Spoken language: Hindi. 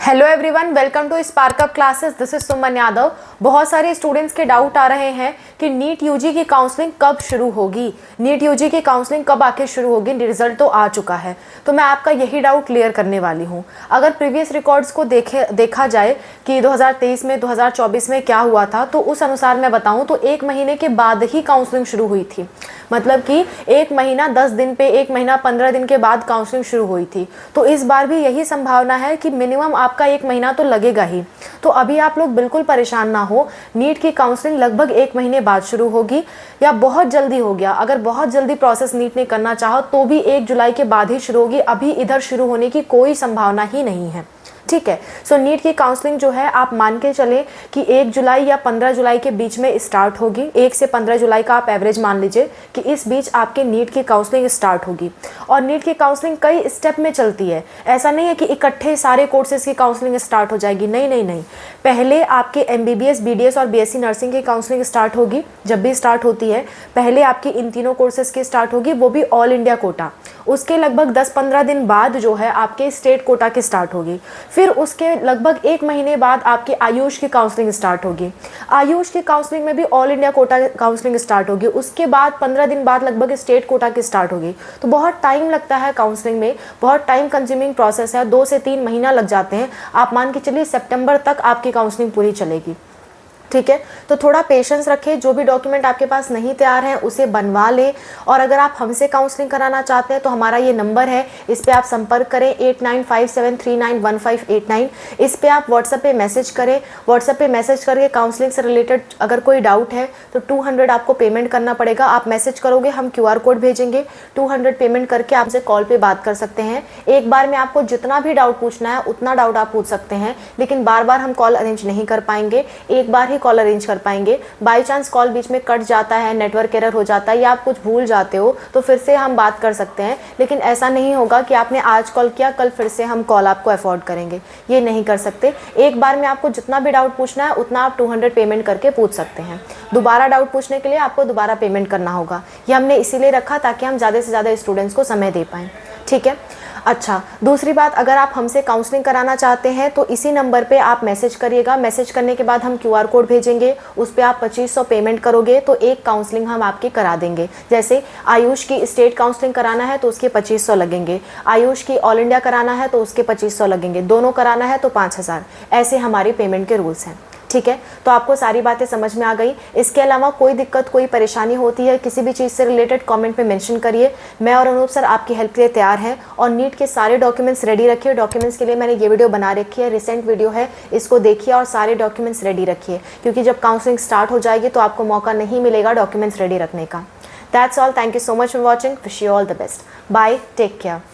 Hello everyone, welcome to Spark Up classes. This is Suman Yadav. बहुत सारे स्टूडेंट्स के डाउट आ रहे हैं कि नीट यूजी की काउंसलिंग कब शुरू होगी, नीट यूजी की काउंसलिंग कब आके शुरू होगी। रिजल्ट तो आ चुका है, तो मैं आपका यही डाउट क्लियर करने वाली हूँ। अगर प्रीवियस रिकॉर्ड्स को देखा जाए कि 2023 में 2024 में क्या हुआ था, तो उस अनुसार मैं बताऊँ तो 1 महीने के बाद ही काउंसलिंग शुरू हुई थी। मतलब कि 1 महीना 10 दिन पे, 1 महीना 15 दिन के बाद काउंसलिंग शुरू हुई थी। तो इस बार भी यही संभावना है कि मिनिमम आपका 1 महीना तो लगेगा ही। तो अभी आप लोग बिल्कुल परेशान ना हो। नीट की काउंसलिंग लगभग 1 महीने बाद शुरू होगी या बहुत जल्दी हो गया, अगर बहुत जल्दी प्रोसेस नीट ने करना चाहा तो भी 1 जुलाई के बाद ही शुरू होगी। अभी इधर शुरू होने की कोई संभावना ही नहीं है। ठीक है। सो नीट की काउंसलिंग जो है आप मान के चले कि 1 जुलाई या 15 जुलाई के बीच में स्टार्ट होगी। 1 से 15 जुलाई का आप एवरेज मान लीजिए कि इस बीच आपके नीट की काउंसलिंग स्टार्ट होगी। और नीट की काउंसलिंग कई स्टेप में चलती है। ऐसा नहीं है कि इकट्ठे सारे कोर्सेज की काउंसलिंग स्टार्ट हो जाएगी। नहीं नहीं नहीं, पहले आपके MBBS, BDS और BSc नर्सिंग की काउंसलिंग स्टार्ट होगी। जब भी स्टार्ट होती है पहले आपकी इन तीनों कोर्सेज की स्टार्ट होगी, वो भी ऑल इंडिया कोटा। उसके लगभग 10-15 दिन बाद जो है आपके स्टेट कोटा की स्टार्ट होगी। फिर उसके लगभग 1 महीने बाद आपकी आयुष की काउंसलिंग स्टार्ट होगी। आयुष की काउंसलिंग में भी all India quota counselling start होगी। उसके बाद 15 दिन बाद लगभग स्टेट कोटा की स्टार्ट होगी। तो बहुत टाइम लगता है काउंसलिंग में, बहुत टाइम कंज्यूमिंग प्रोसेस है। 2 से 3 महीना लग जाते हैं। आप मान के चलिए सितंबर तक आपकी काउंसलिंग पूरी चलेगी। ठीक है, तो थोड़ा पेशेंस रखें। जो भी डॉक्यूमेंट आपके पास नहीं तैयार हैं उसे बनवा लें। और अगर आप हमसे काउंसलिंग कराना चाहते हैं तो हमारा ये नंबर है, इस पे आप संपर्क करें 8957391589। इस पे आप व्हाट्सएप पे मैसेज करें। व्हाट्सएप पे मैसेज करके काउंसलिंग से रिलेटेड अगर कोई डाउट है तो 200 आपको पेमेंट करना पड़ेगा। आप मैसेज करोगे, हम QR कोड भेजेंगे। 200 पेमेंट करके आपसे कॉल पे बात कर सकते हैं। एक बार में आपको जितना भी डाउट पूछना है उतना डाउट आप पूछ सकते हैं, लेकिन बार बार हम कॉल अरेंज नहीं कर पाएंगे। एक बार ही कॉल अरेंज कर पाएंगे। बाय चांस कॉल बीच में कट जाता है, नेटवर्क एरर हो जाता है या आप कुछ भूल जाते हो तो फिर से हम बात कर सकते हैं। लेकिन ऐसा नहीं होगा कि आपने आज कॉल किया कल फिर से हम कॉल आपको अफोर्ड करेंगे, ये नहीं कर सकते। एक बार में आपको जितना भी डाउट पूछना है उतना आप 200 पेमेंट करके पूछ सकते हैं। दोबारा डाउट पूछने के लिए आपको दोबारा पेमेंट करना होगा। ये हमने इसीलिए रखा ताकि हम ज़्यादा से ज़्यादा स्टूडेंट्स को समय दे पाएँ। ठीक है। अच्छा, दूसरी बात, अगर आप हमसे काउंसलिंग कराना चाहते हैं तो इसी नंबर पे आप मैसेज करिएगा। मैसेज करने के बाद हम QR कोड भेजेंगे, उस पर आप 2500 पेमेंट करोगे तो एक काउंसलिंग हम आपकी करा देंगे। जैसे आयुष की स्टेट काउंसलिंग कराना है तो उसके 2500 लगेंगे, आयुष की ऑल इंडिया कराना है तो उसके 2500 लगेंगे, दोनों कराना है तो 5000। ऐसे हमारे पेमेंट के रूल्स हैं। ठीक है, तो आपको सारी बातें समझ में आ गई। इसके अलावा कोई दिक्कत, कोई परेशानी होती है किसी भी चीज़ से रिलेटेड, कमेंट पे मेंशन करिए। मैं और अनूप सर आपकी हेल्प के लिए तैयार हैं। और नीट के सारे डॉक्यूमेंट्स रेडी रखिए। डॉक्यूमेंट्स के लिए मैंने ये वीडियो बना रखी है, रिसेंट वीडियो है, इसको देखिए और सारे डॉक्यूमेंट्स रेडी रखिए, क्योंकि जब काउंसलिंग स्टार्ट हो जाएगी तो आपको मौका नहीं मिलेगा डॉक्यूमेंट्स रेडी रखने का। That's all. Thank you so much for watching. Wish you all the best. Bye, take care.